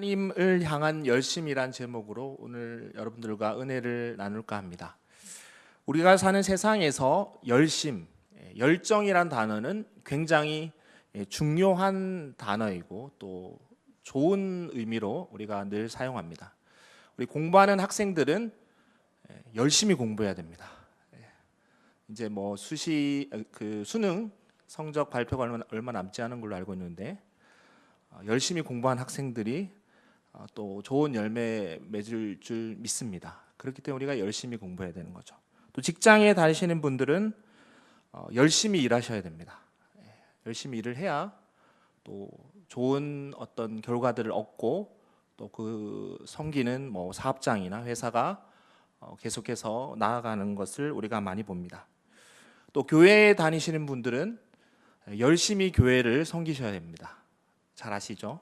하나님을 향한 열심이란 제목으로 오늘 여러분들과 은혜를 나눌까 합니다. 우리가 사는 세상에서 열심, 열정이란 단어는 굉장히 중요한 단어이고 또 좋은 의미로 우리가 늘 사용합니다. 우리 공부하는 학생들은 열심히 공부해야 됩니다. 이제 뭐 수능 성적 발표가 얼마 남지 않은 걸로 알고 있는데 열심히 공부한 학생들이 또 좋은 열매 맺을 줄 믿습니다. 그렇기 때문에 우리가 열심히 공부해야 되는 거죠. 또 직장에 다니시는 분들은 열심히 일하셔야 됩니다. 열심히 일을 해야 또 좋은 어떤 결과들을 얻고 또 그 섬기는 뭐 사업장이나 회사가 계속해서 나아가는 것을 우리가 많이 봅니다. 또 교회에 다니시는 분들은 열심히 교회를 섬기셔야 됩니다. 잘 아시죠?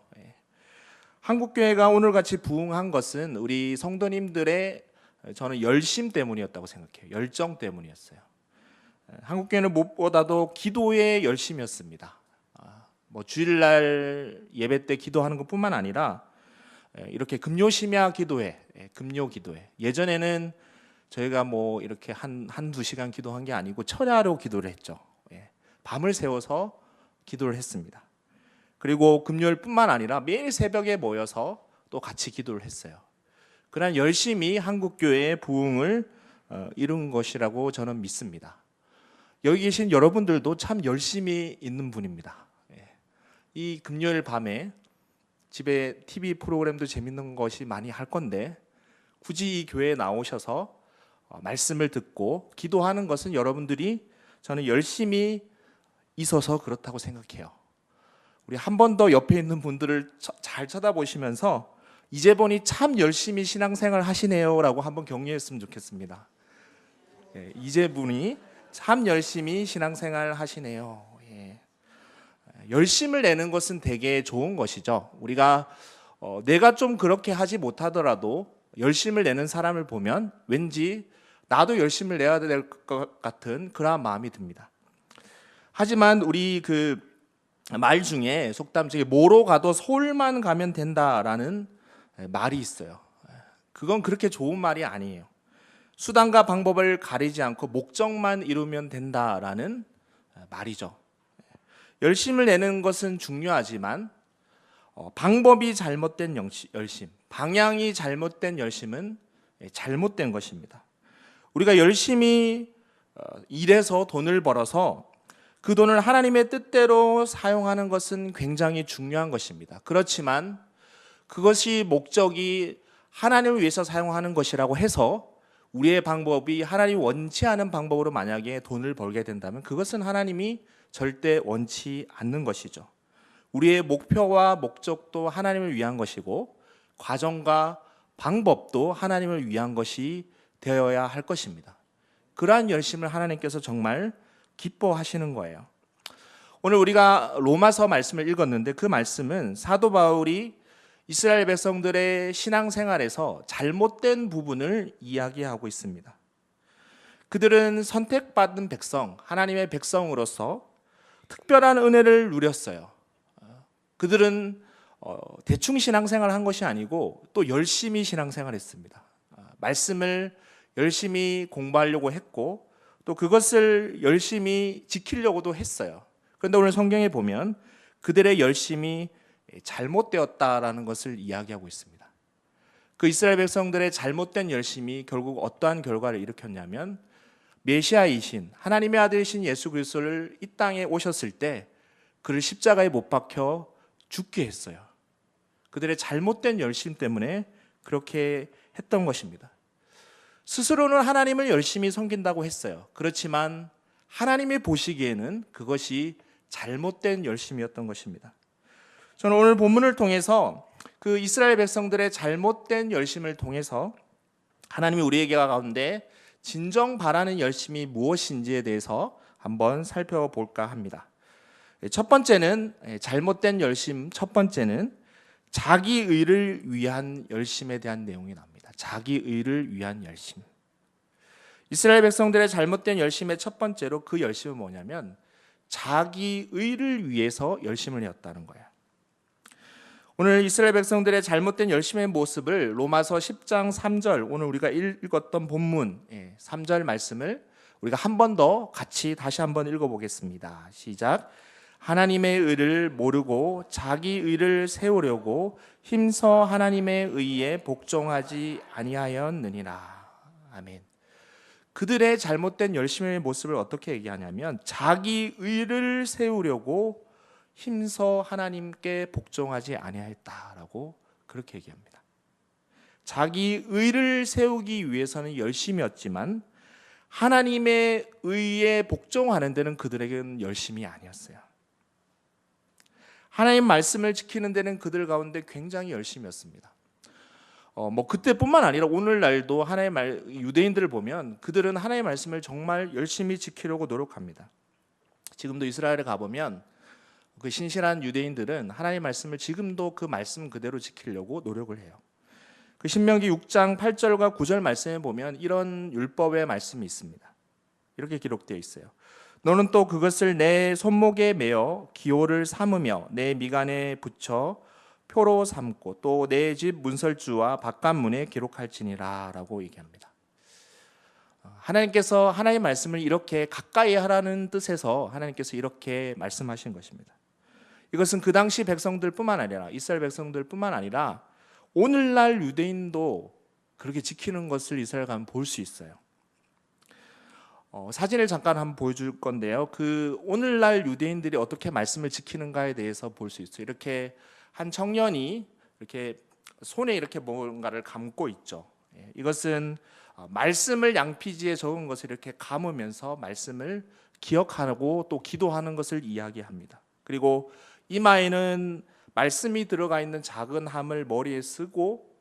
한국교회가 오늘같이 부흥한 것은 우리 성도님들의 저는 열심 때문이었다고 생각해요. 열정 때문이었어요. 한국교회는 무엇보다도 기도의 열심이었습니다. 뭐 주일날 예배 때 기도하는 것뿐만 아니라 이렇게 금요심야 기도회, 금요 기도회. 예전에는 저희가 뭐 이렇게 한두 시간 기도한 게 아니고 철야로 기도를 했죠. 밤을 새워서 기도를 했습니다. 그리고 금요일뿐만 아니라 매일 새벽에 모여서 또 같이 기도를 했어요. 그러한 열심히 한국교회의 부흥을 이룬 것이라고 저는 믿습니다. 여기 계신 여러분들도 참 열심히 있는 분입니다. 이 금요일 밤에 집에 TV 프로그램도 재밌는 것이 많이 할 건데 굳이 이 교회에 나오셔서 말씀을 듣고 기도하는 것은 여러분들이 저는 열심히 있어서 그렇다고 생각해요. 우리 한 번 더 옆에 있는 분들을 잘 쳐다보시면서 이제 보니 참 열심히 신앙생활 하시네요 라고 한번 격려했으면 좋겠습니다. 이제 보니 참 열심히 신앙생활 하시네요. 열심을 내는 것은 되게 좋은 것이죠. 우리가 내가 좀 그렇게 하지 못하더라도 열심을 내는 사람을 보면 왠지 나도 열심을 내야 될 것 같은 그런 마음이 듭니다. 하지만 우리 말 중에 속담 중에 뭐로 가도 서울만 가면 된다라는 말이 있어요. 그건 그렇게 좋은 말이 아니에요. 수단과 방법을 가리지 않고 목적만 이루면 된다라는 말이죠. 열심을 내는 것은 중요하지만 방법이 잘못된 열심, 방향이 잘못된 열심은 잘못된 것입니다. 우리가 열심히 일해서 돈을 벌어서 그 돈을 하나님의 뜻대로 사용하는 것은 굉장히 중요한 것입니다. 그렇지만 그것이 목적이 하나님을 위해서 사용하는 것이라고 해서 우리의 방법이 하나님이 원치 않은 방법으로 만약에 돈을 벌게 된다면 그것은 하나님이 절대 원치 않는 것이죠. 우리의 목표와 목적도 하나님을 위한 것이고 과정과 방법도 하나님을 위한 것이 되어야 할 것입니다. 그러한 열심을 하나님께서 정말 기뻐하시는 거예요. 오늘 우리가 로마서 말씀을 읽었는데 그 말씀은 사도 바울이 이스라엘 백성들의 신앙생활에서 잘못된 부분을 이야기하고 있습니다. 그들은 선택받은 백성, 하나님의 백성으로서 특별한 은혜를 누렸어요. 그들은 대충 신앙생활을 한 것이 아니고 또 열심히 신앙생활을 했습니다. 말씀을 열심히 공부하려고 했고 또 그것을 열심히 지키려고도 했어요. 그런데 오늘 성경에 보면 그들의 열심이 잘못되었다라는 것을 이야기하고 있습니다. 그 이스라엘 백성들의 잘못된 열심이 결국 어떠한 결과를 일으켰냐면 메시아이신 하나님의 아들이신 예수 그리스도를 이 땅에 오셨을 때 그를 십자가에 못 박혀 죽게 했어요. 그들의 잘못된 열심 때문에 그렇게 했던 것입니다. 스스로는 하나님을 열심히 섬긴다고 했어요. 그렇지만 하나님이 보시기에는 그것이 잘못된 열심이었던 것입니다. 저는 오늘 본문을 통해서 그 이스라엘 백성들의 잘못된 열심을 통해서 하나님이 우리에게 가운데 진정 바라는 열심이 무엇인지에 대해서 한번 살펴볼까 합니다. 첫 번째는 잘못된 열심, 첫 번째는 자기 의를 위한 열심에 대한 내용이 나옵니다. 자기 의를 위한 열심. 이스라엘 백성들의 잘못된 열심의 첫 번째로 그 열심은 뭐냐면 자기 의를 위해서 열심을 내었다는 거예요. 오늘 이스라엘 백성들의 잘못된 열심의 모습을 로마서 10장 3절, 오늘 우리가 읽었던 본문 3절 말씀을 우리가 한 번 더 같이 다시 한번 읽어보겠습니다. 시작. 하나님의 의를 모르고 자기 의를 세우려고 힘써 하나님의 의에 복종하지 아니하였느니라. 아멘. 그들의 잘못된 열심의 모습을 어떻게 얘기하냐면 자기 의를 세우려고 힘써 하나님께 복종하지 아니하였다라고 그렇게 얘기합니다. 자기 의를 세우기 위해서는 열심이었지만 하나님의 의에 복종하는 데는 그들에게는 열심이 아니었어요. 하나님 말씀을 지키는 데는 그들 가운데 굉장히 열심이었습니다. 그때뿐만 아니라 오늘날도 유대인들을 보면 그들은 하나님의 말씀을 정말 열심히 지키려고 노력합니다. 지금도 이스라엘에 가보면 그 신실한 유대인들은 하나님의 말씀을 지금도 그 말씀 그대로 지키려고 노력을 해요. 그 신명기 6장 8절과 9절 말씀에 보면 이런 율법의 말씀이 있습니다. 이렇게 기록되어 있어요. 너는 또 그것을 내 손목에 매어 기호를 삼으며 내 미간에 붙여 표로 삼고 또 내 집 문설주와 바깥문에 기록할지니라 라고 얘기합니다. 하나님께서 하나님의 말씀을 이렇게 가까이 하라는 뜻에서 하나님께서 이렇게 말씀하신 것입니다. 이것은 그 당시 백성들뿐만 아니라 이스라엘 백성들뿐만 아니라 오늘날 유대인도 그렇게 지키는 것을 이스라엘 가면 볼 수 있어요. 사진을 잠깐 한번 보여줄 건데요. 그 오늘날 유대인들이 어떻게 말씀을 지키는가에 대해서 볼 수 있어요. 이렇게 한 청년이 이렇게 손에 이렇게 뭔가를 감고 있죠. 이것은 말씀을 양피지에 적은 것을 이렇게 감으면서 말씀을 기억하고 또 기도하는 것을 이야기합니다. 그리고 이마에는 말씀이 들어가 있는 작은 함을 머리에 쓰고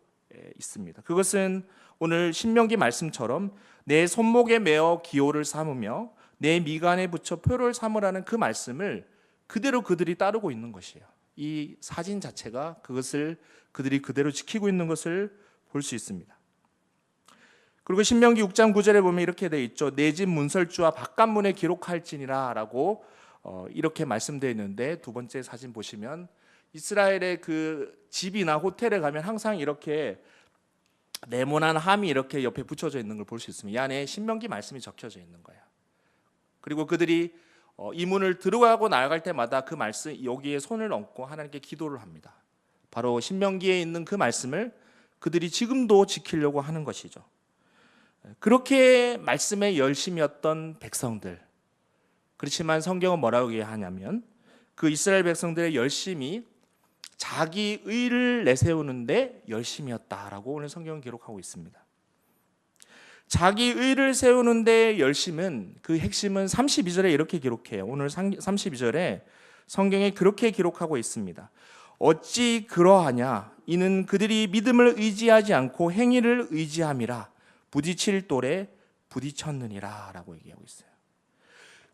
있습니다. 그것은 오늘 신명기 말씀처럼 내 손목에 매어 기호를 삼으며 내 미간에 붙여 표를 삼으라는 그 말씀을 그대로 그들이 따르고 있는 것이에요. 이 사진 자체가 그것을 그들이 그대로 지키고 있는 것을 볼 수 있습니다. 그리고 신명기 6장 9절에 보면 이렇게 되어 있죠. 내 집 문설주와 바깥문에 기록할지니라 라고 이렇게 말씀되어 있는데, 두 번째 사진 보시면 이스라엘의 그 집이나 호텔에 가면 항상 이렇게 네모난 함이 이렇게 옆에 붙여져 있는 걸 볼 수 있습니다. 이 안에 신명기 말씀이 적혀져 있는 거예요. 그리고 그들이 이 문을 들어가고 나갈 때마다 그 말씀 여기에 손을 얹고 하나님께 기도를 합니다. 바로 신명기에 있는 그 말씀을 그들이 지금도 지키려고 하는 것이죠. 그렇게 말씀에 열심이었던 백성들, 그렇지만 성경은 뭐라고 얘기하냐면 그 이스라엘 백성들의 열심이 자기 의를 내세우는데 열심이었다라고 오늘 성경은 기록하고 있습니다. 자기 의를 세우는데 열심은, 그 핵심은 32절에 이렇게 기록해요. 오늘 32절에 성경에 그렇게 기록하고 있습니다. 어찌 그러하냐? 이는 그들이 믿음을 의지하지 않고 행위를 의지함이라 부딪힐 돌에 부딪혔느니라 라고 얘기하고 있어요.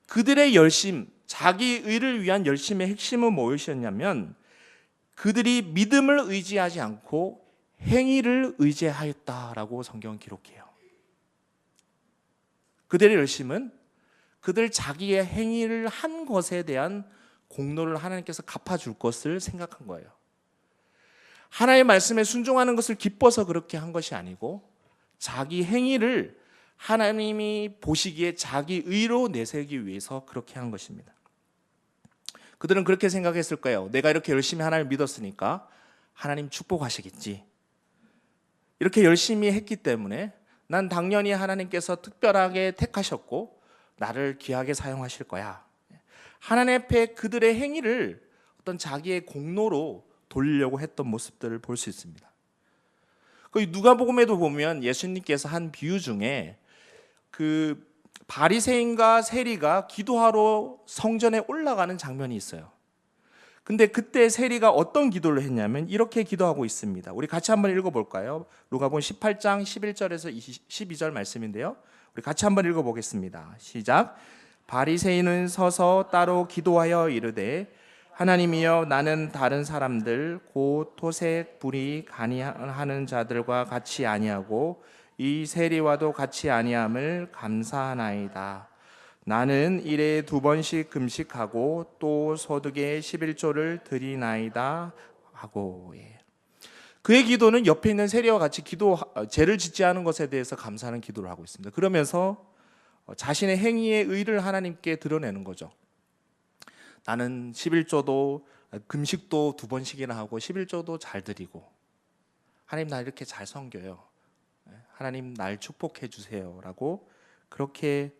그들의 열심, 자기 의를 위한 열심의 핵심은 무엇이었냐면 그들이 믿음을 의지하지 않고 행위를 의지하였다라고 성경은 기록해요. 그들의 열심은 그들 자기의 행위를 한 것에 대한 공로를 하나님께서 갚아줄 것을 생각한 거예요. 하나님의 말씀에 순종하는 것을 기뻐서 그렇게 한 것이 아니고 자기 행위를 하나님이 보시기에 자기 의로 내세우기 위해서 그렇게 한 것입니다. 그들은 그렇게 생각했을 거예요. 내가 이렇게 열심히 하나님을 믿었으니까 하나님 축복하시겠지. 이렇게 열심히 했기 때문에 난 당연히 하나님께서 특별하게 택하셨고 나를 귀하게 사용하실 거야. 하나님 앞에 그들의 행위를 어떤 자기의 공로로 돌리려고 했던 모습들을 볼 수 있습니다. 누가복음에도 보면 예수님께서 한 비유 중에 그 바리새인과 세리가 기도하러 성전에 올라가는 장면이 있어요. 근데 그때 세리가 어떤 기도를 했냐면 이렇게 기도하고 있습니다. 우리 같이 한번 읽어볼까요? 누가복음 18장 11절에서 12절 말씀인데요. 우리 같이 한번 읽어보겠습니다. 시작. 바리새인은 서서 따로 기도하여 이르되 하나님이여, 나는 다른 사람들 곧 토색 불이 간이하는 자들과 같이 아니하고 이 세리와도 같이 아니함을 감사하나이다. 나는 일에 2번씩 금식하고 또 소득의 11조를 드리나이다 하고. 그의 기도는 옆에 있는 세리와 같이 죄를 짓지 않은 것에 대해서 감사하는 기도를 하고 있습니다. 그러면서 자신의 행위의 의를 하나님께 드러내는 거죠. 나는 11조도 금식도 2번씩이나 하고 11조도 잘 드리고 하나님 나 이렇게 잘 섬겨요. 하나님 날 축복해 주세요 라고 그렇게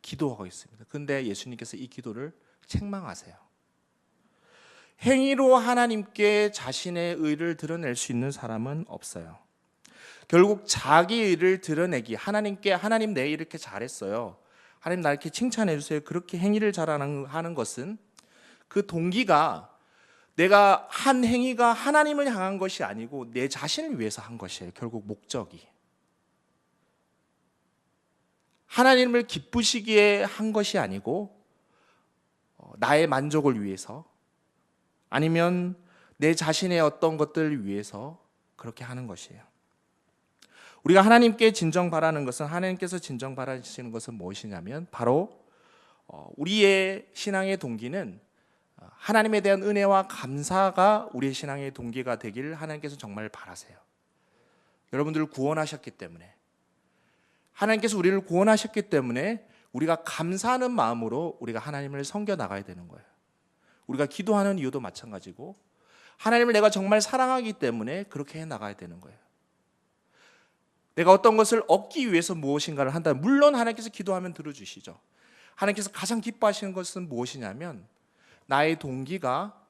기도하고 있습니다. 그런데 예수님께서 이 기도를 책망하세요. 행위로 하나님께 자신의 의를 드러낼 수 있는 사람은 없어요. 결국 자기 의를 드러내기, 하나님께 하나님 내 이렇게 잘했어요, 하나님 나 이렇게 칭찬해 주세요, 그렇게 행위를 잘하는 것은 그 동기가 내가 한 행위가 하나님을 향한 것이 아니고 내 자신을 위해서 한 것이에요. 결국 목적이 하나님을 기쁘시기에 한 것이 아니고 나의 만족을 위해서 아니면 내 자신의 어떤 것들을 위해서 그렇게 하는 것이에요. 우리가 하나님께 진정 바라는 것은, 하나님께서 진정 바라시는 것은 무엇이냐면 바로 우리의 신앙의 동기는 하나님에 대한 은혜와 감사가 우리의 신앙의 동기가 되기를 하나님께서 정말 바라세요. 여러분들을 구원하셨기 때문에, 하나님께서 우리를 구원하셨기 때문에 우리가 감사하는 마음으로 우리가 하나님을 섬겨 나가야 되는 거예요. 우리가 기도하는 이유도 마찬가지고 하나님을 내가 정말 사랑하기 때문에 그렇게 해 나가야 되는 거예요. 내가 어떤 것을 얻기 위해서 무엇인가를 한다면 물론 하나님께서 기도하면 들어주시죠. 하나님께서 가장 기뻐하시는 것은 무엇이냐면 나의 동기가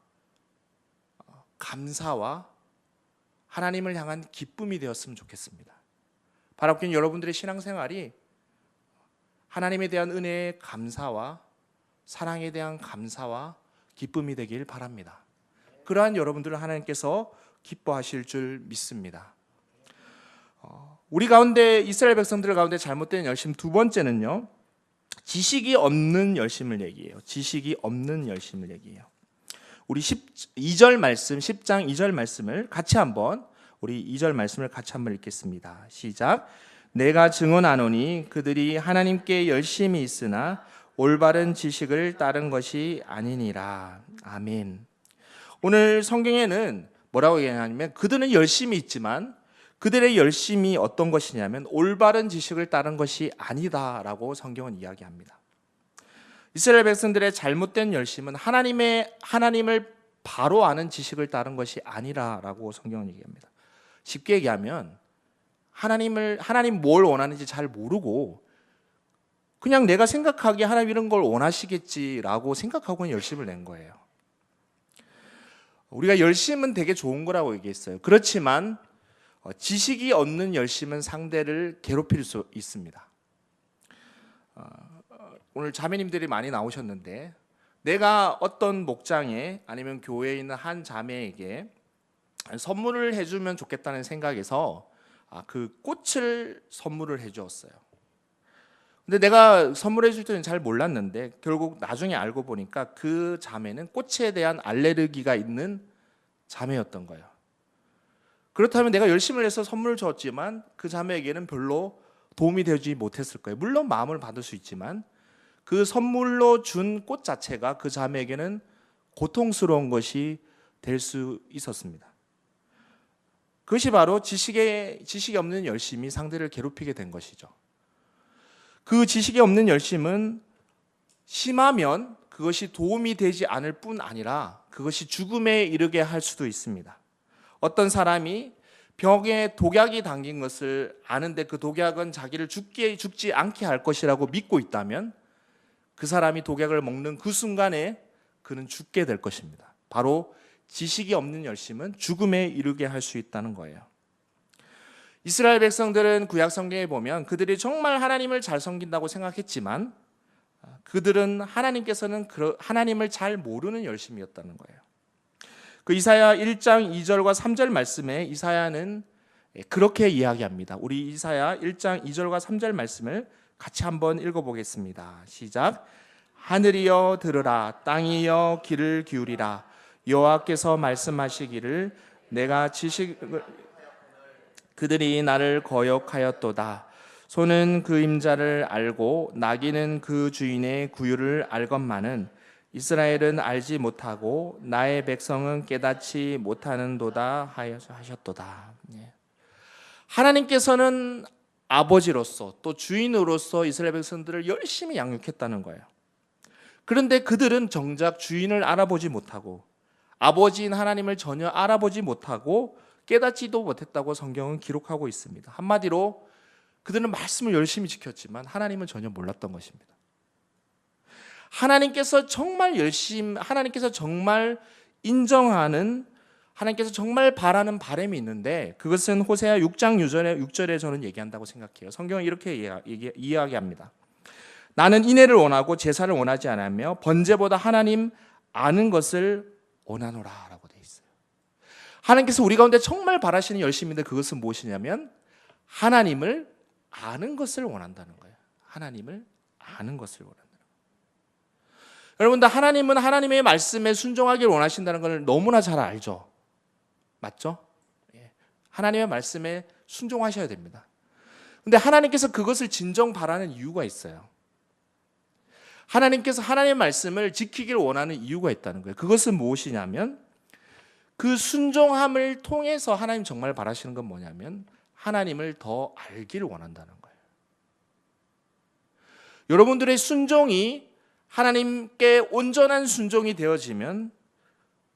감사와 하나님을 향한 기쁨이 되었으면 좋겠습니다. 바랍기는 여러분들의 신앙생활이 하나님에 대한 은혜의 감사와 사랑에 대한 감사와 기쁨이 되길 바랍니다. 그러한 여러분들을 하나님께서 기뻐하실 줄 믿습니다. 우리 가운데, 이스라엘 백성들 가운데 잘못된 열심 두 번째는요, 지식이 없는 열심을 얘기해요. 지식이 없는 열심을 얘기해요. 우리 2절 말씀, 10장 2절 말씀을 같이 한번, 우리 2절 말씀을 같이 한번 읽겠습니다. 시작. 내가 증언하노니 그들이 하나님께 열심히 있으나 올바른 지식을 따른 것이 아니니라. 아멘. 오늘 성경에는 뭐라고 얘기하냐면 그들은 열심히 있지만 그들의 열심이 어떤 것이냐면 올바른 지식을 따른 것이 아니다라고 성경은 이야기합니다. 이스라엘 백성들의 잘못된 열심은 하나님을 바로 아는 지식을 따른 것이 아니라라고 성경은 얘기합니다. 쉽게 얘기하면 하나님 뭘 원하는지 잘 모르고 그냥 내가 생각하기에 하나님 이런 걸 원하시겠지라고 생각하고는 열심을 낸 거예요. 우리가 열심은 되게 좋은 거라고 얘기했어요. 그렇지만 지식이 없는 열심은 상대를 괴롭힐 수 있습니다. 오늘 자매님들이 많이 나오셨는데 내가 어떤 목장에 아니면 교회에 있는 한 자매에게 선물을 해주면 좋겠다는 생각에서 그 꽃을 선물을 해주었어요. 근데 내가 선물해 줄 때는 잘 몰랐는데 결국 나중에 알고 보니까 그 자매는 꽃에 대한 알레르기가 있는 자매였던 거예요. 그렇다면 내가 열심을 해서 선물을 줬지만 그 자매에게는 별로 도움이 되지 못했을 거예요. 물론 마음을 받을 수 있지만 그 선물로 준 꽃 자체가 그 자매에게는 고통스러운 것이 될 수 있었습니다. 그것이 바로 지식이 없는 열심이 상대를 괴롭히게 된 것이죠. 그 지식이 없는 열심은 심하면 그것이 도움이 되지 않을 뿐 아니라 그것이 죽음에 이르게 할 수도 있습니다. 어떤 사람이 병에 독약이 담긴 것을 아는데 그 독약은 자기를 죽지 않게 할 것이라고 믿고 있다면 그 사람이 독약을 먹는 그 순간에 그는 죽게 될 것입니다. 바로 지식이 없는 열심은 죽음에 이르게 할 수 있다는 거예요. 이스라엘 백성들은 구약 성경에 보면 그들이 정말 하나님을 잘 섬긴다고 생각했지만 그들은 하나님을 잘 모르는 열심이었다는 거예요. 그 이사야 1장 2절과 3절 말씀에 이사야는 그렇게 이야기합니다. 우리 이사야 1장 2절과 3절 말씀을 같이 한번 읽어보겠습니다. 시작. 하늘이여 들으라, 땅이여 귀를 기울이라. 여호와께서 말씀하시기를 내가 그들이 나를 거역하였도다. 소는 그 임자를 알고 나귀는 그 주인의 구유를 알건만은 이스라엘은 알지 못하고 나의 백성은 깨닫지 못하는도다 하셨도다. 예. 하나님께서는 아버지로서 또 주인으로서 이스라엘 백성들을 열심히 양육했다는 거예요. 그런데 그들은 정작 주인을 알아보지 못하고 아버지인 하나님을 전혀 알아보지 못하고 깨닫지도 못했다고 성경은 기록하고 있습니다. 한마디로 그들은 말씀을 열심히 지켰지만 하나님은 전혀 몰랐던 것입니다. 하나님께서 정말 하나님께서 정말 인정하는, 하나님께서 정말 바라는 바람이 있는데 그것은 호세아 6장 6절에 저는 얘기한다고 생각해요. 성경은 이렇게 이야기합니다. 나는 인애를 원하고 제사를 원하지 않으며 번제보다 하나님 아는 것을 원하노라 라고 되어 있어요. 하나님께서 우리 가운데 정말 바라시는 열심인데 그것은 무엇이냐면 하나님을 아는 것을 원한다는 거예요. 하나님을 아는 것을 원한다는 거예요. 여러분들, 하나님은 하나님의 말씀에 순종하기를 원하신다는 걸 너무나 잘 알죠. 맞죠? 하나님의 말씀에 순종하셔야 됩니다. 근데 하나님께서 그것을 진정 바라는 이유가 있어요. 하나님께서 하나님의 말씀을 지키기를 원하는 이유가 있다는 거예요. 그것은 무엇이냐면 그 순종함을 통해서 하나님 정말 바라시는 건 뭐냐면 하나님을 더 알기를 원한다는 거예요. 여러분들의 순종이 하나님께 온전한 순종이 되어지면,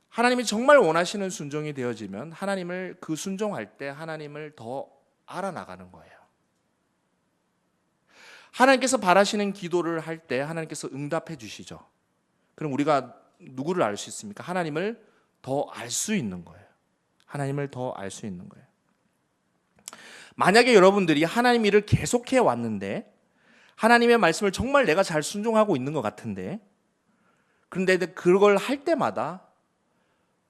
하나님이 정말 원하시는 순종이 되어지면 하나님을, 그 순종할 때 하나님을 더 알아나가는 거예요. 하나님께서 바라시는 기도를 할 때 하나님께서 응답해 주시죠. 그럼 우리가 누구를 알 수 있습니까? 하나님을 더 알 수 있는 거예요. 하나님을 더 알 수 있는 거예요. 만약에 여러분들이 하나님 일을 계속해 왔는데 하나님의 말씀을 정말 내가 잘 순종하고 있는 것 같은데, 그런데 그걸 할 때마다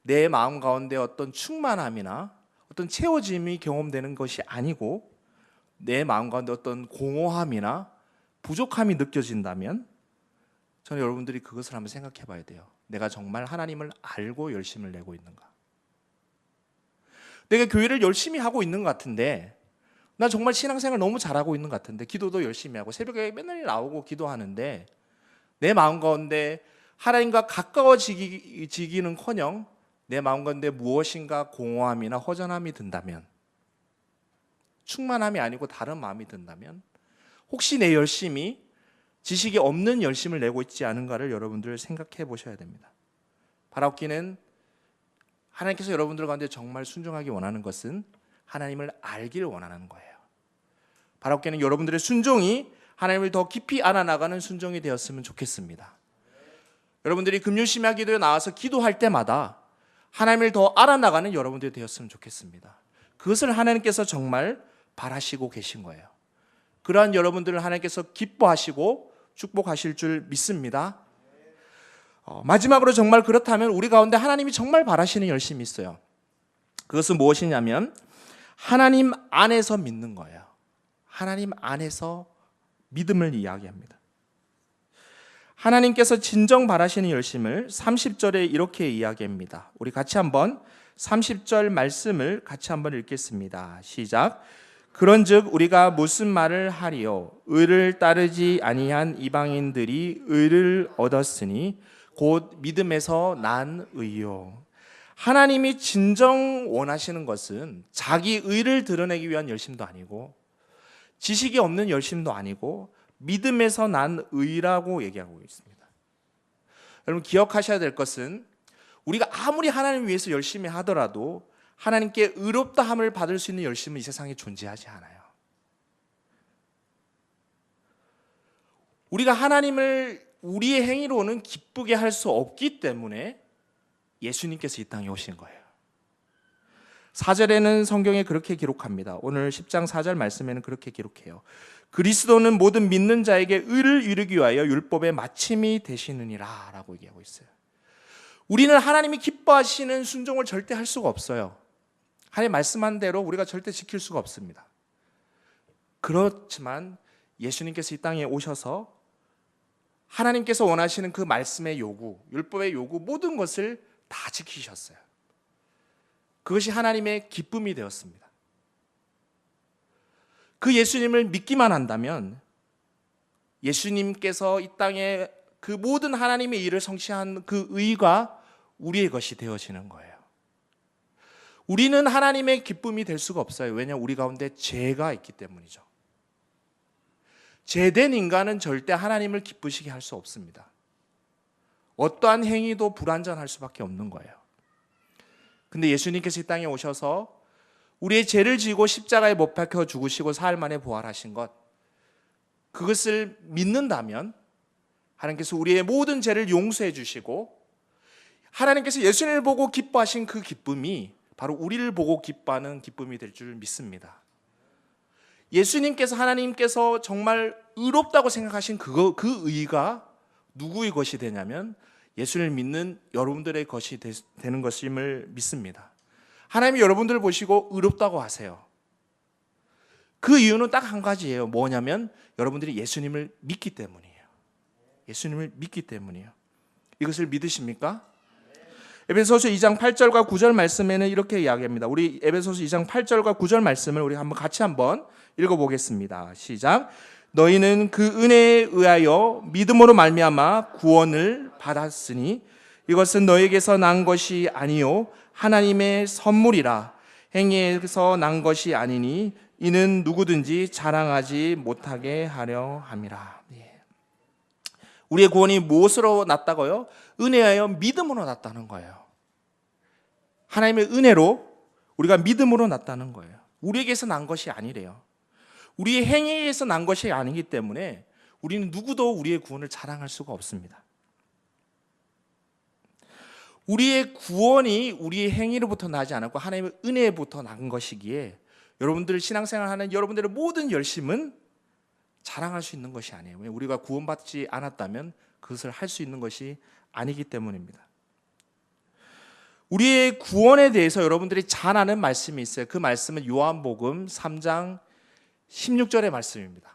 내 마음 가운데 어떤 충만함이나 어떤 채워짐이 경험되는 것이 아니고 내 마음 가운데 어떤 공허함이나 부족함이 느껴진다면 저는 여러분들이 그것을 한번 생각해 봐야 돼요. 내가 정말 하나님을 알고 열심을 내고 있는가? 내가 교회를 열심히 하고 있는 것 같은데, 나 정말 신앙생활 너무 잘하고 있는 것 같은데, 기도도 열심히 하고 새벽에 맨날 나오고 기도하는데 내 마음 가운데 하나님과 가까워지기는커녕 내 마음 가운데 무엇인가 공허함이나 허전함이 든다면, 충만함이 아니고 다른 마음이 든다면 혹시 내 열심이 지식이 없는 열심을 내고 있지 않은가를 여러분들 생각해 보셔야 됩니다. 바라옵기는 하나님께서 여러분들 가운데 정말 순종하기 원하는 것은 하나님을 알기를 원하는 거예요. 바라옵기는 여러분들의 순종이 하나님을 더 깊이 알아나가는 순종이 되었으면 좋겠습니다. 여러분들이 금요심야 기도에 나와서 기도할 때마다 하나님을 더 알아나가는 여러분들이 되었으면 좋겠습니다. 그것을 하나님께서 정말 바라시고 계신 거예요. 그러한 여러분들을 하나님께서 기뻐하시고 축복하실 줄 믿습니다. 마지막으로 정말 그렇다면 우리 가운데 하나님이 정말 바라시는 열심이 있어요. 그것은 무엇이냐면 하나님 안에서 믿는 거예요. 하나님 안에서 믿음을 이야기합니다. 하나님께서 진정 바라시는 열심을 30절에 이렇게 이야기합니다. 우리 같이 한번 30절 말씀을 같이 한번 읽겠습니다. 시작. 그런즉 우리가 무슨 말을 하리요? 의를 따르지 아니한 이방인들이 의를 얻었으니 곧 믿음에서 난 의요. 하나님이 진정 원하시는 것은 자기 의를 드러내기 위한 열심도 아니고 지식이 없는 열심도 아니고 믿음에서 난 의라고 얘기하고 있습니다. 여러분 기억하셔야 될 것은 우리가 아무리 하나님을 위해서 열심히 하더라도 하나님께 의롭다함을 받을 수 있는 열심은 이 세상에 존재하지 않아요. 우리가 하나님을 우리의 행위로는 기쁘게 할 수 없기 때문에 예수님께서 이 땅에 오신 거예요. 4절에는 성경에 그렇게 기록합니다. 오늘 10장 4절 말씀에는 그렇게 기록해요. 그리스도는 모든 믿는 자에게 의를 이루기 위하여 율법의 마침이 되시느니라 라고 얘기하고 있어요. 우리는 하나님이 기뻐하시는 순종을 절대 할 수가 없어요. 하나님 말씀한 대로 우리가 절대 지킬 수가 없습니다. 그렇지만 예수님께서 이 땅에 오셔서 하나님께서 원하시는 그 말씀의 요구, 율법의 요구 모든 것을 다 지키셨어요. 그것이 하나님의 기쁨이 되었습니다. 그 예수님을 믿기만 한다면, 예수님께서 이 땅에 그 모든 하나님의 일을 성취한 그 의가 우리의 것이 되어지는 거예요. 우리는 하나님의 기쁨이 될 수가 없어요. 왜냐하면 우리 가운데 죄가 있기 때문이죠. 죄된 인간은 절대 하나님을 기쁘시게 할 수 없습니다. 어떠한 행위도 불완전할 수밖에 없는 거예요. 근데 예수님께서 이 땅에 오셔서 우리의 죄를 지고 십자가에 못 박혀 죽으시고 사흘 만에 부활하신 것, 그것을 믿는다면 하나님께서 우리의 모든 죄를 용서해 주시고 하나님께서 예수님을 보고 기뻐하신 그 기쁨이 바로 우리를 보고 기뻐하는 기쁨이 될 줄 믿습니다. 예수님께서, 하나님께서 정말 의롭다고 생각하신 그 의가 누구의 것이 되냐면 예수를 믿는 여러분들의 것이 되는 것임을 믿습니다. 하나님이 여러분들을 보시고 의롭다고 하세요. 그 이유는 딱 한 가지예요. 뭐냐면 여러분들이 예수님을 믿기 때문이에요. 예수님을 믿기 때문이에요. 이것을 믿으십니까? 에베소서 2장 8절과 9절 말씀에는 이렇게 이야기합니다. 우리 에베소서 2장 8절과 9절 말씀을 우리 같이 한번 읽어보겠습니다. 시작. 너희는 그 은혜에 의하여 믿음으로 말미암아 구원을 받았으니 이것은 너에게서 난 것이 아니요 하나님의 선물이라. 행위에서 난 것이 아니니 이는 누구든지 자랑하지 못하게 하려 함이라. 우리의 구원이 무엇으로 났다고요? 은혜하여 믿음으로 났다는 거예요. 하나님의 은혜로 우리가 믿음으로 났다는 거예요. 우리에게서 난 것이 아니래요. 우리의 행위에서 난 것이 아니기 때문에 우리는 누구도 우리의 구원을 자랑할 수가 없습니다. 우리의 구원이 우리의 행위로부터 나지 않았고 하나님의 은혜부터 난 것이기에 여러분들 신앙생활하는 여러분들의 모든 열심은 자랑할 수 있는 것이 아니에요. 우리가 구원받지 않았다면 그것을 할 수 있는 것이 아니기 때문입니다. 우리의 구원에 대해서 여러분들이 잘 아는 말씀이 있어요. 그 말씀은 요한복음 3장 16절의 말씀입니다.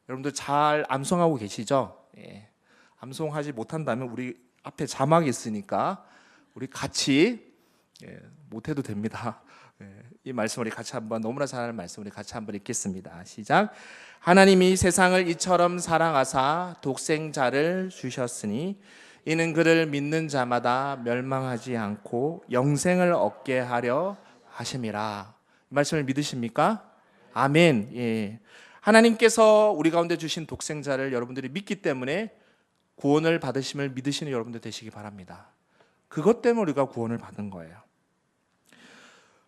여러분들 잘 암송하고 계시죠? 예. 암송하지 못한다면 우리 앞에 자막이 있으니까 우리 같이 못해도 됩니다. 이 말씀 우리 같이 한번, 너무나 잘 아는 말씀 우리 같이 한번 읽겠습니다. 시작. 하나님이 세상을 이처럼 사랑하사 독생자를 주셨으니 이는 그를 믿는 자마다 멸망하지 않고 영생을 얻게 하려 하심이라. 이 말씀을 믿으십니까? 아멘. 예. 하나님께서 우리 가운데 주신 독생자를 여러분들이 믿기 때문에 구원을 받으심을 믿으시는 여러분들 되시기 바랍니다. 그것 때문에 우리가 구원을 받은 거예요.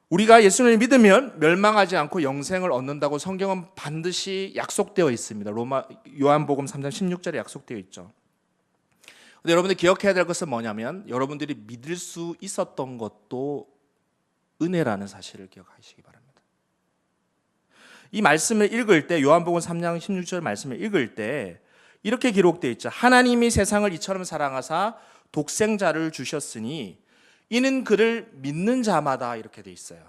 우리가 예수님을 믿으면 멸망하지 않고 영생을 얻는다고 성경은 반드시 약속되어 있습니다. 요한복음 3장 16절에 약속되어 있죠. 근데 여러분들 기억해야 될 것은 뭐냐면 여러분들이 믿을 수 있었던 것도 은혜라는 사실을 기억하시기 바랍니다. 이 말씀을 읽을 때, 요한복음 3장 16절 말씀을 읽을 때 이렇게 기록되어 있죠. 하나님이 세상을 이처럼 사랑하사 독생자를 주셨으니 이는 그를 믿는 자마다, 이렇게 돼 있어요.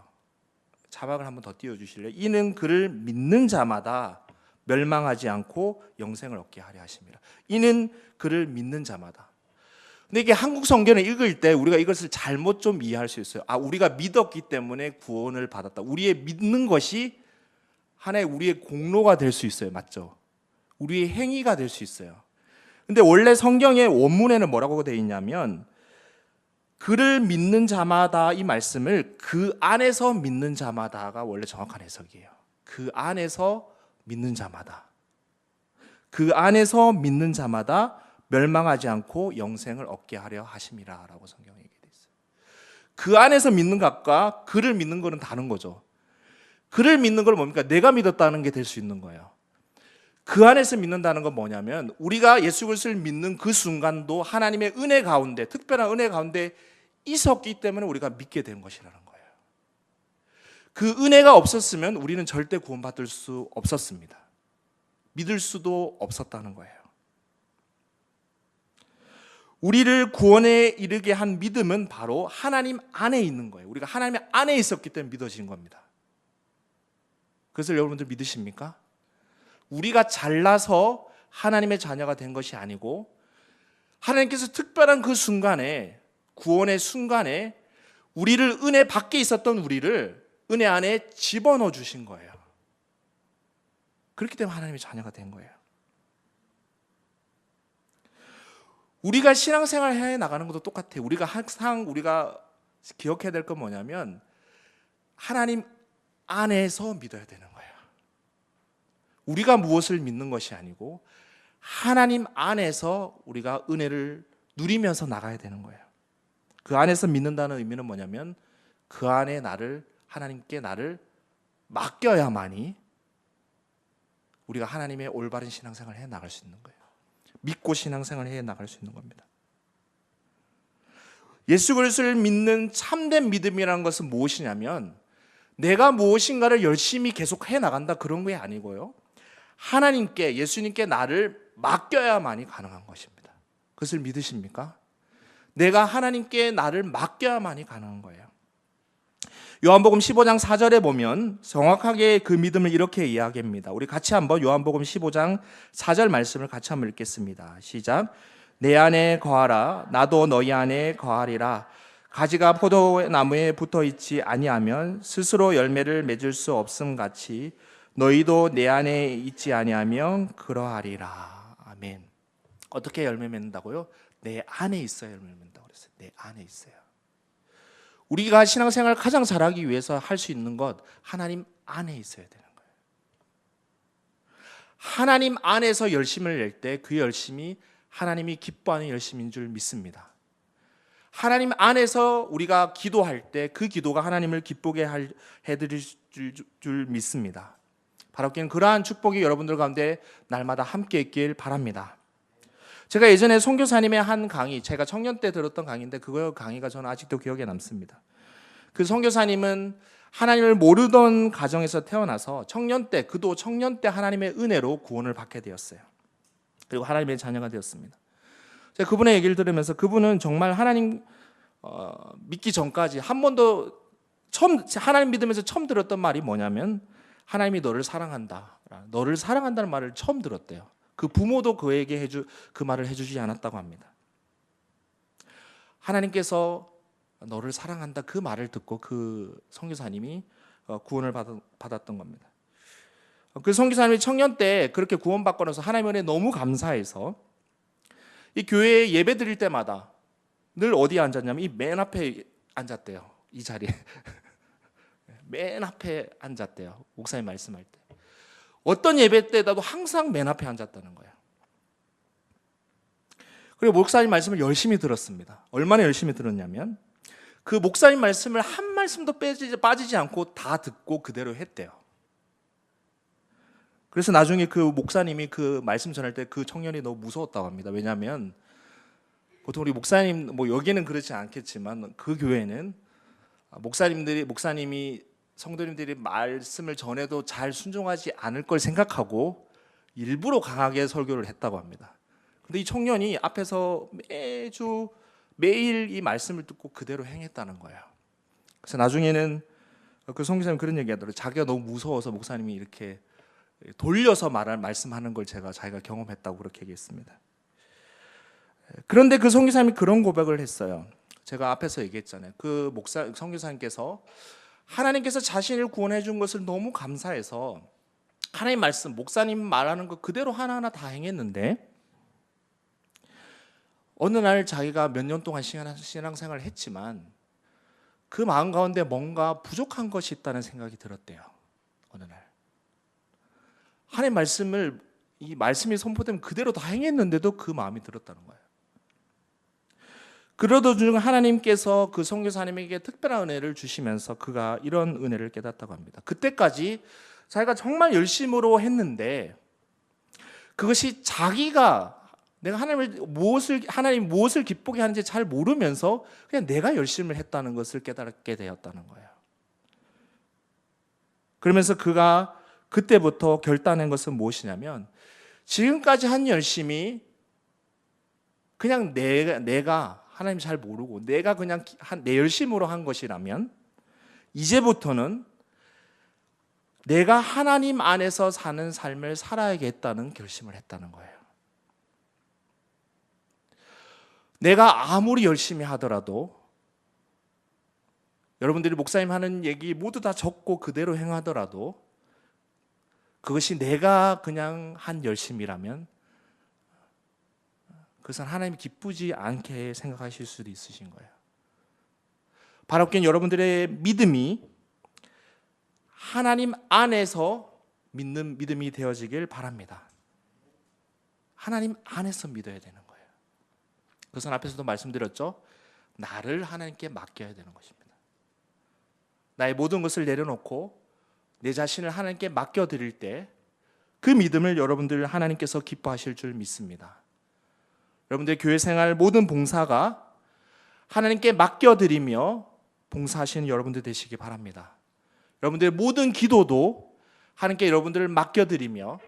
자막을 한번 더 띄워주실래요? 이는 그를 믿는 자마다 멸망하지 않고 영생을 얻게 하려 하심이라. 이는 그를 믿는 자마다. 근데 이게 한국 성경을 읽을 때 우리가 이것을 잘못 좀 이해할 수 있어요. 우리가 믿었기 때문에 구원을 받았다. 우리의 믿는 것이 하나의 우리의 공로가 될 수 있어요. 맞죠? 우리의 행위가 될 수 있어요. 근데 원래 성경의 원문에는 뭐라고 되어 있냐면 그를 믿는 자마다, 이 말씀을 그 안에서 믿는 자마다가 원래 정확한 해석이에요. 그 안에서 믿는 자마다, 그 안에서 믿는 자마다 멸망하지 않고 영생을 얻게 하려 하심이라 라고 성경에 얘기되어 있어요. 그 안에서 믿는 것과 그를 믿는 것은 다른 거죠. 그를 믿는 건 뭡니까? 내가 믿었다는 게 될 수 있는 거예요. 그 안에서 믿는다는 건 뭐냐면 우리가 예수 그리스도를 믿는 그 순간도 하나님의 은혜 가운데, 특별한 은혜 가운데 있었기 때문에 우리가 믿게 된 것이라는 거예요. 그 은혜가 없었으면 우리는 절대 구원받을 수 없었습니다. 믿을 수도 없었다는 거예요. 우리를 구원에 이르게 한 믿음은 바로 하나님 안에 있는 거예요. 우리가 하나님 안에 있었기 때문에 믿어진 겁니다. 그것을 여러분들 믿으십니까? 우리가 잘나서 하나님의 자녀가 된 것이 아니고 하나님께서 특별한 그 순간에, 구원의 순간에 우리를, 은혜 밖에 있었던 우리를 은혜 안에 집어넣어 주신 거예요. 그렇기 때문에 하나님의 자녀가 된 거예요. 우리가 신앙생활 해 나가는 것도 똑같아요. 우리가 항상 기억해야 될 건 뭐냐면 하나님 안에서 믿어야 되는 거예요. 우리가 무엇을 믿는 것이 아니고 하나님 안에서 우리가 은혜를 누리면서 나가야 되는 거예요. 그 안에서 믿는다는 의미는 뭐냐면 그 안에 하나님께 나를 맡겨야만이 우리가 하나님의 올바른 신앙생활을 해 나갈 수 있는 거예요. 믿고 신앙생활을 해 나갈 수 있는 겁니다. 예수 그리스도를 믿는 참된 믿음이라는 것은 무엇이냐면 내가 무엇인가를 열심히 계속 해 나간다 그런 게 아니고요. 하나님께, 예수님께 나를 맡겨야만이 가능한 것입니다. 그것을 믿으십니까? 내가 하나님께 나를 맡겨야만이 가능한 거예요. 요한복음 15장 4절에 보면 정확하게 그 믿음을 이렇게 이야기합니다. 우리 같이 한번 요한복음 15장 4절 말씀을 같이 한번 읽겠습니다. 시작. 내 안에 거하라 나도 너희 안에 거하리라. 가지가 포도나무에 붙어 있지 아니하면 스스로 열매를 맺을 수 없음 같이 너희도 내 안에 있지 아니하면 그러하리라. 아멘. 어떻게 열매 맺는다고요? 내 안에 있어야 열매 맺는다고 그랬어요. 내 안에 있어요. 우리가 신앙생활을 가장 잘하기 위해서 할 수 있는 것, 하나님 안에 있어야 되는 거예요. 하나님 안에서 열심을 낼 때 그 열심이 하나님이 기뻐하는 열심인 줄 믿습니다. 하나님 안에서 우리가 기도할 때 그 기도가 하나님을 기쁘게 해드릴 줄 믿습니다. 바라기는 그러한 축복이 여러분들 가운데 날마다 함께 있길 바랍니다. 제가 예전에 선교사님의 한 강의, 제가 청년 때 들었던 강의인데 그 강의가 저는 아직도 기억에 남습니다. 그 선교사님은 하나님을 모르던 가정에서 태어나서 청년 때 하나님의 은혜로 구원을 받게 되었어요. 그리고 하나님의 자녀가 되었습니다. 제가 그분의 얘기를 들으면서 그분은 정말 하나님 믿기 전까지 한 번도 하나님 믿으면서 처음 들었던 말이 뭐냐면 하나님이 너를 사랑한다. 너를 사랑한다는 말을 처음 들었대요. 그 부모도 그에게 그 말을 해주지 않았다고 합니다. 하나님께서 너를 사랑한다 그 말을 듣고 그 선교사님이 구원을 받았던 겁니다. 그 선교사님이 청년 때 그렇게 구원받고 나서 하나님의 은혜에 너무 감사해서 이 교회에 예배 드릴 때마다 늘 어디에 앉았냐면 이 맨 앞에 앉았대요. 이 자리에 맨 앞에 앉았대요. 목사님 말씀할 때 어떤 예배 때라도 항상 맨 앞에 앉았다는 거예요. 그리고 목사님 말씀을 열심히 들었습니다. 얼마나 열심히 들었냐면 그 목사님 말씀을 한 말씀도 빠지지 않고 다 듣고 그대로 했대요. 그래서 나중에 그 목사님이 그 말씀 전할 때 그 청년이 너무 무서웠다고 합니다. 왜냐하면 보통 우리 목사님 여기는 그렇지 않겠지만 그 교회는 목사님이 성도님들이 말씀을 전해도 잘 순종하지 않을 걸 생각하고 일부러 강하게 설교를 했다고 합니다. 근데 이 청년이 앞에서 매일 이 말씀을 듣고 그대로 행했다는 거예요. 그래서 나중에는 그 선교사님 그런 얘기 하더라고요. 자기가 너무 무서워서 목사님이 이렇게 돌려서 말씀하는 걸 자기가 경험했다고 그렇게 얘기했습니다. 그런데 그 선교사님이 그런 고백을 했어요. 제가 앞에서 얘기했잖아요. 그 선교사님께서 하나님께서 자신을 구원해 준 것을 너무 감사해서 하나님 말씀, 목사님 말하는 거 그대로 하나하나 다 행했는데 어느 날 자기가 몇 년 동안 신앙생활을 했지만 그 마음 가운데 뭔가 부족한 것이 있다는 생각이 들었대요. 어느 날 하나님 이 말씀이 선포되면 그대로 다 행했는데도 그 마음이 들었다는 거예요. 그러던 중 하나님께서 그 선교사님에게 특별한 은혜를 주시면서 그가 이런 은혜를 깨닫다고 합니다. 그때까지 자기가 정말 열심으로 했는데 그것이 내가 하나님 무엇을 기쁘게 하는지 잘 모르면서 그냥 내가 열심을 했다는 것을 깨닫게 되었다는 거예요. 그러면서 그가 그때부터 결단한 것은 무엇이냐면 지금까지 한 열심이 그냥 내가 하나님 잘 모르고 내가 그냥 내 열심으로 한 것이라면 이제부터는 내가 하나님 안에서 사는 삶을 살아야겠다는 결심을 했다는 거예요. 내가 아무리 열심히 하더라도 여러분들이 목사님 하는 얘기 모두 다 적고 그대로 행하더라도 그것이 내가 그냥 한 열심이라면 그것은 하나님이 기쁘지 않게 생각하실 수도 있으신 거예요. 바랍게는 여러분들의 믿음이 하나님 안에서 믿는 믿음이 되어지길 바랍니다. 하나님 안에서 믿어야 되는 거예요. 그것은 앞에서도 말씀드렸죠. 나를 하나님께 맡겨야 되는 것입니다. 나의 모든 것을 내려놓고 내 자신을 하나님께 맡겨드릴 때 그 믿음을 여러분들 하나님께서 기뻐하실 줄 믿습니다. 여러분들의 교회 생활 모든 봉사가 하나님께 맡겨드리며 봉사하시는 여러분들 되시기 바랍니다. 여러분들의 모든 기도도 하나님께 여러분들을 맡겨드리며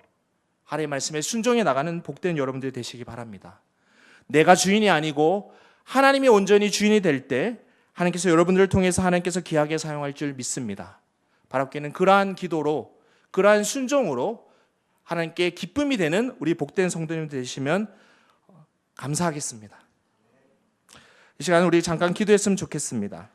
하나님의 말씀에 순종해 나가는 복된 여러분들 되시기 바랍니다. 내가 주인이 아니고 하나님이 온전히 주인이 될 때 하나님께서 여러분들을 통해서 하나님께서 귀하게 사용할 줄 믿습니다. 바랍게는 그러한 기도로, 그러한 순종으로 하나님께 기쁨이 되는 우리 복된 성도님 되시면 감사하겠습니다. 이 시간 우리 잠깐 기도했으면 좋겠습니다.